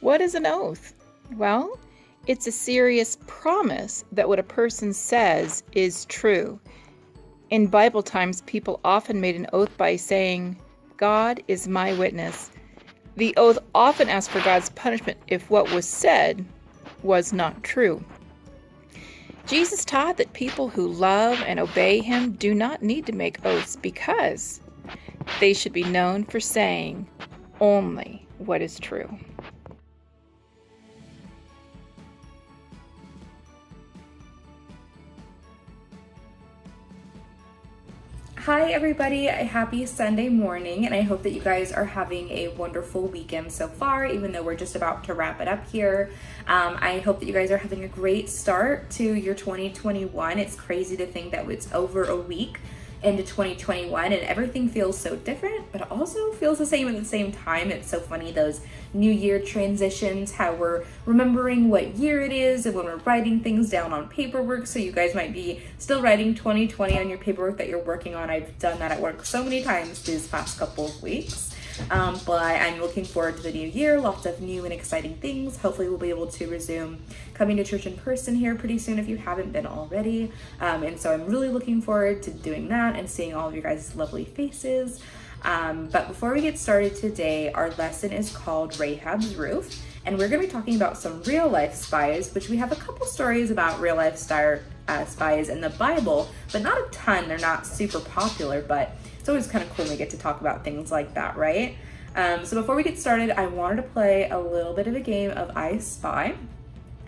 What is an oath? Well, it's a serious promise that what a person says is true. In Bible times, people often made an oath by saying, "God is my witness." The oath often asked for God's punishment if what was said was not true. Jesus taught that people who love and obey him do not need to make oaths because they should be known for saying only what is true. Hi everybody, happy Sunday morning, and I hope that you guys are having a wonderful weekend so far, even though we're just about to wrap it up here. I hope that you guys are having a great start to your 2021. It's crazy to think that it's over a week into 2021 and everything feels so different, but also feels the same at the same time. It's so funny, those new year transitions, how we're remembering what year it is and when we're writing things down on paperwork. So you guys might be still writing 2020 on your paperwork that you're working on. I've done that at work so many times these past couple of weeks. But I'm looking forward to the new year, lots of new and exciting things. Hopefully we'll be able to resume coming to church in person here pretty soon if you haven't been already. And so I'm really looking forward to doing that and seeing all of your guys' lovely faces. But before we get started today, our lesson is called Rahab's Roof, and we're going to be talking about some real life spies, which we have a couple stories about real life spies in the Bible, but not a ton. They're not super popular, but it's always kind of cool when we get to talk about things like that, right? So before we get started, I wanted to play a little bit of a game of I Spy.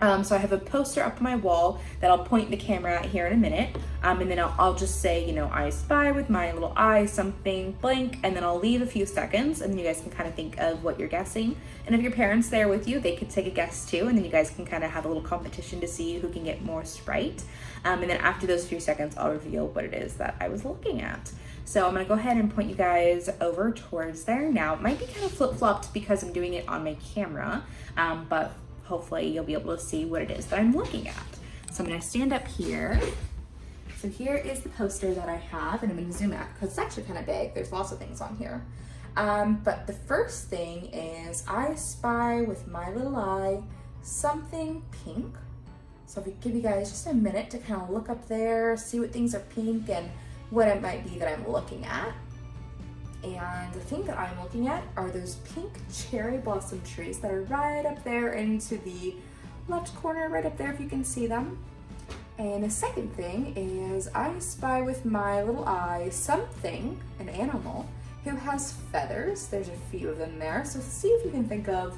So I have a poster up on my wall that I'll point the camera at here in a minute. And then I'll just say, I spy with my little eye something blank, and then I'll leave a few seconds and then you guys can kind of think of what you're guessing. And if your parents there with you, they could take a guess too, and then you guys can kind of have a little competition to see who can get more right. And then after those few seconds, I'll reveal what it is that I was looking at. So I'm gonna go ahead and point you guys over towards there. Now, it might be kind of flip-flopped because I'm doing it on my camera, but hopefully you'll be able to see what it is that I'm looking at. So I'm gonna stand up here. So here is the poster that I have, and I'm gonna zoom out because it's actually kind of big. There's lots of things on here. But the first thing is I spy with my little eye something pink. So if we give you guys just a minute to kind of look up there, see what things are pink and what it might be that I'm looking at. And the thing that I'm looking at are those pink cherry blossom trees that are right up there into the left corner, right up there if you can see them. And the second thing is I spy with my little eye something, an animal, who has feathers. There's a few of them there. So see if you can think of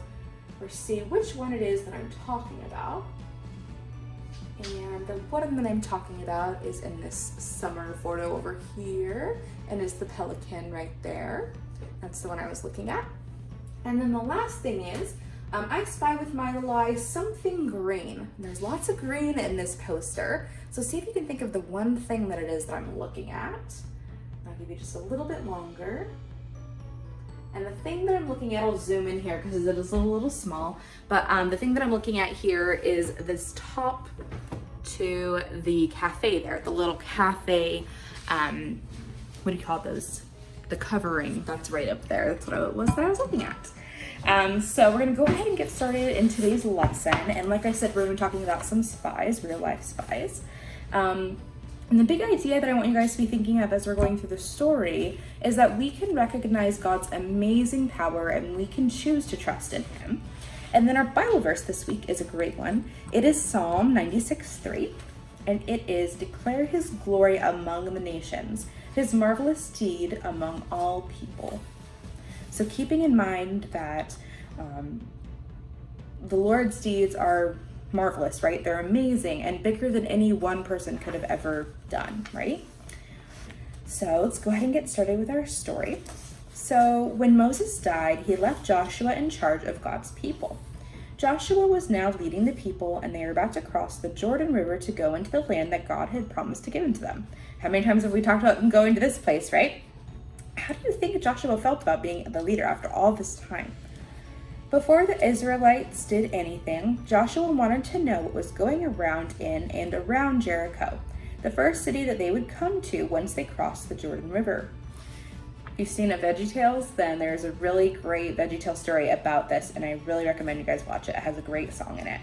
or see which one it is that I'm talking about. And the one that I'm talking about is in this summer photo over here, and is the pelican right there. That's the one I was looking at. And then the last thing is, I spy with my little eye something green. And there's lots of green in this poster. So see if you can think of the one thing that it is that I'm looking at. I'll give you just a little bit longer. And the thing that I'm looking at, I'll zoom in here because it is a little small, but the thing that I'm looking at here is this top to the cafe there, the little cafe, what do you call those? The covering, that's right up there. That's what it was that I was looking at. So we're gonna go ahead and get started in today's lesson. And like I said, we're gonna be talking about some spies, real life spies. And the big idea that I want you guys to be thinking of as we're going through the story is that we can recognize God's amazing power and we can choose to trust in him. And then our Bible verse this week is a great one. It is Psalm 96:3, and it is, "Declare his glory among the nations, his marvelous deed among all people." So keeping in mind that the Lord's deeds are marvelous, right? They're amazing and bigger than any one person could have ever done, right? So let's go ahead and get started with our story. So when Moses died, he left Joshua in charge of God's people. Joshua was now leading the people, and they were about to cross the Jordan River to go into the land that God had promised to give to them. How many times have we talked about them going to this place, right? How do you think Joshua felt about being the leader after all this time? Before the Israelites did anything, Joshua wanted to know what was going around in and around Jericho, the first city that they would come to once they crossed the Jordan River. If you've seen a VeggieTales, then there's a really great VeggieTales story about this, and I really recommend you guys watch it. It has a great song in it.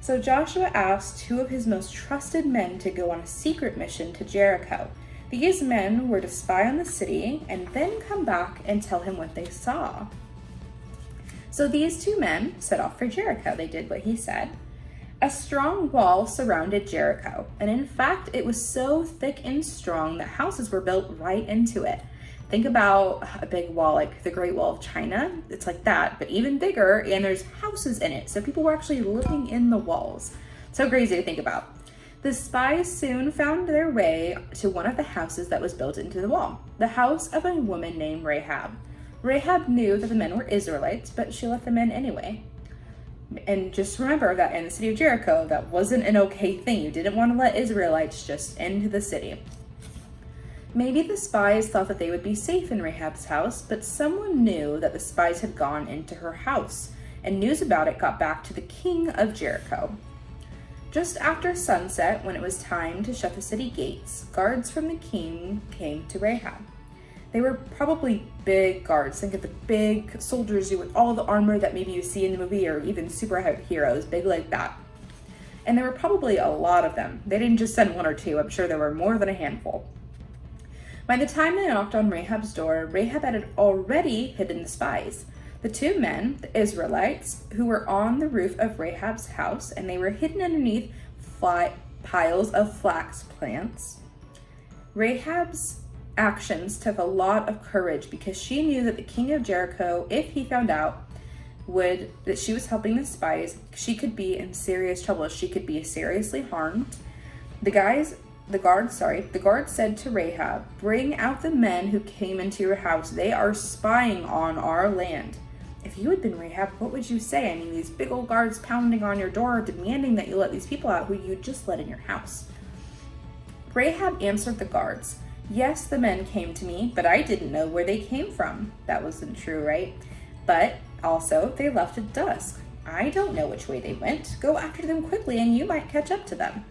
So Joshua asked two of his most trusted men to go on a secret mission to Jericho. These men were to spy on the city and then come back and tell him what they saw. So these two men set off for Jericho. They did what he said. A strong wall surrounded Jericho, and in fact, it was so thick and strong that houses were built right into it. Think about a big wall like the Great Wall of China. It's like that, but even bigger, and there's houses in it. So people were actually living in the walls. So crazy to think about. The spies soon found their way to one of the houses that was built into the wall, the house of a woman named Rahab. Rahab knew that the men were Israelites, but she let them in anyway. And just remember that in the city of Jericho, that wasn't an okay thing. You didn't want to let Israelites just into the city. Maybe the spies thought that they would be safe in Rahab's house, but someone knew that the spies had gone into her house, and news about it got back to the king of Jericho. Just after sunset, when it was time to shut the city gates, guards from the king came to Rahab. They were probably big guards. Think of the big soldiers with all the armor that maybe you see in the movie, or even superheroes, big like that. And there were probably a lot of them. They didn't just send one or two. I'm sure there were more than a handful. By the time they knocked on Rahab's door, Rahab had already hidden the spies. The two men, the Israelites, who were on the roof of Rahab's house, and they were hidden underneath piles of flax plants. Rahab's actions took a lot of courage because she knew that the king of Jericho, if he found out that she was helping the spies, she could be in serious trouble. She could be seriously harmed. The guard said to Rahab, "Bring out the men who came into your house. They are spying on our land." If you had been Rahab, what would you say? I mean, these big old guards pounding on your door, demanding that you let these people out who you just let in your house. Rahab answered the guards, "Yes, the men came to me, but I didn't know where they came from." That wasn't true, right? But also, they left at dusk. I don't know which way they went. Go after them quickly and you might catch up to them.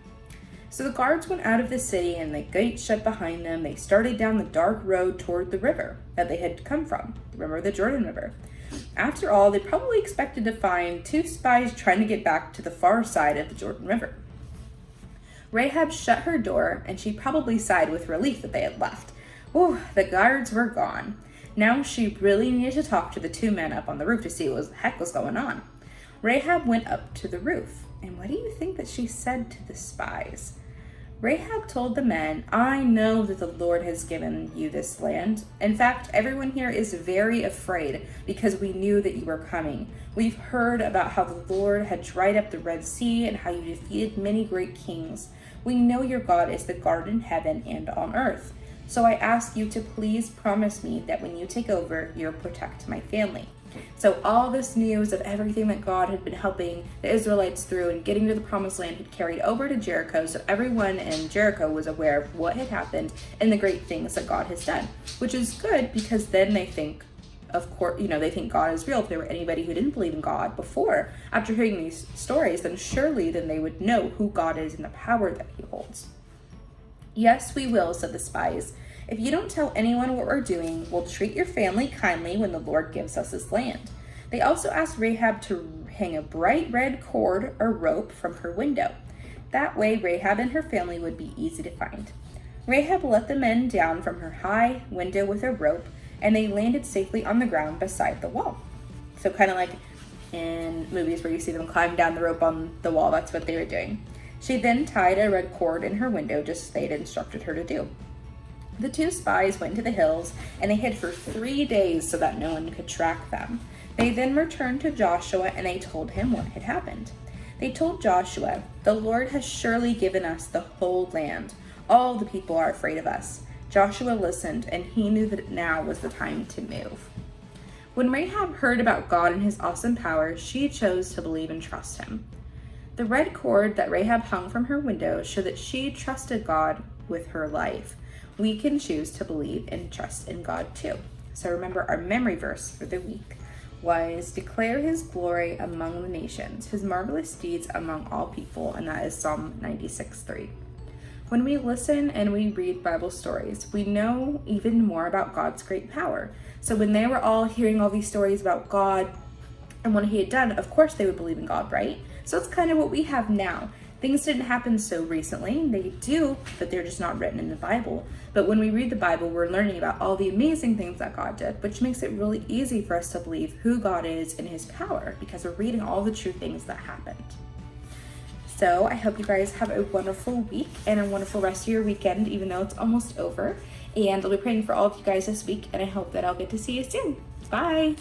So the guards went out of the city and the gate shut behind them. They started down the dark road toward the river that they had come from. Remember the Jordan River. After all, they probably expected to find two spies trying to get back to the far side of the Jordan River. Rahab shut her door, and she probably sighed with relief that they had left. Ooh, the guards were gone. Now she really needed to talk to the two men up on the roof to see what the heck was going on. Rahab went up to the roof, and what do you think that she said to the spies? Rahab told the men, "I know that the Lord has given you this land. In fact, everyone here is very afraid because we knew that you were coming. We've heard about how the Lord had dried up the Red Sea and how you defeated many great kings. We know your God is the God in heaven and on earth. So I ask you to please promise me that when you take over, you'll protect my family." So all this news of everything that God had been helping the Israelites through and getting to the promised land had carried over to Jericho. So everyone in Jericho was aware of what had happened and the great things that God has done, which is good because then they think, of course, they think God is real. If there were anybody who didn't believe in God before, after hearing these stories, then surely they would know who God is and the power that he holds. "Yes, we will," said the spies. "If you don't tell anyone what we're doing, we'll treat your family kindly when the Lord gives us his land." They also asked Rahab to hang a bright red cord or rope from her window. That way, Rahab and her family would be easy to find. Rahab let the men down from her high window with a rope, and they landed safely on the ground beside the wall. So kind of like in movies where you see them climb down the rope on the wall, that's what they were doing. She then tied a red cord in her window just as they had instructed her to do. The two spies went to the hills, and they hid for 3 days so that no one could track them. They then returned to Joshua, and they told him what had happened. They told Joshua, "The Lord has surely given us the whole land. All the people are afraid of us." Joshua listened, and he knew that now was the time to move. When Rahab heard about God and his awesome power, she chose to believe and trust him. The red cord that Rahab hung from her window showed that she trusted God with her life. We can choose to believe and trust in God too. So remember, our memory verse for the week was "Declare his glory among the nations, his marvelous deeds among all people," and that is Psalm 96:3. When we listen and we read Bible stories, we know even more about God's great power. So when they were all hearing all these stories about God and what he had done, of course they would believe in God, right? So it's kind of what we have now. Things didn't happen so recently. They do, but they're just not written in the Bible. But when we read the Bible, we're learning about all the amazing things that God did, which makes it really easy for us to believe who God is and his power, because we're reading all the true things that happened. So I hope you guys have a wonderful week and a wonderful rest of your weekend, even though it's almost over. And I'll be praying for all of you guys this week, and I hope that I'll get to see you soon. Bye.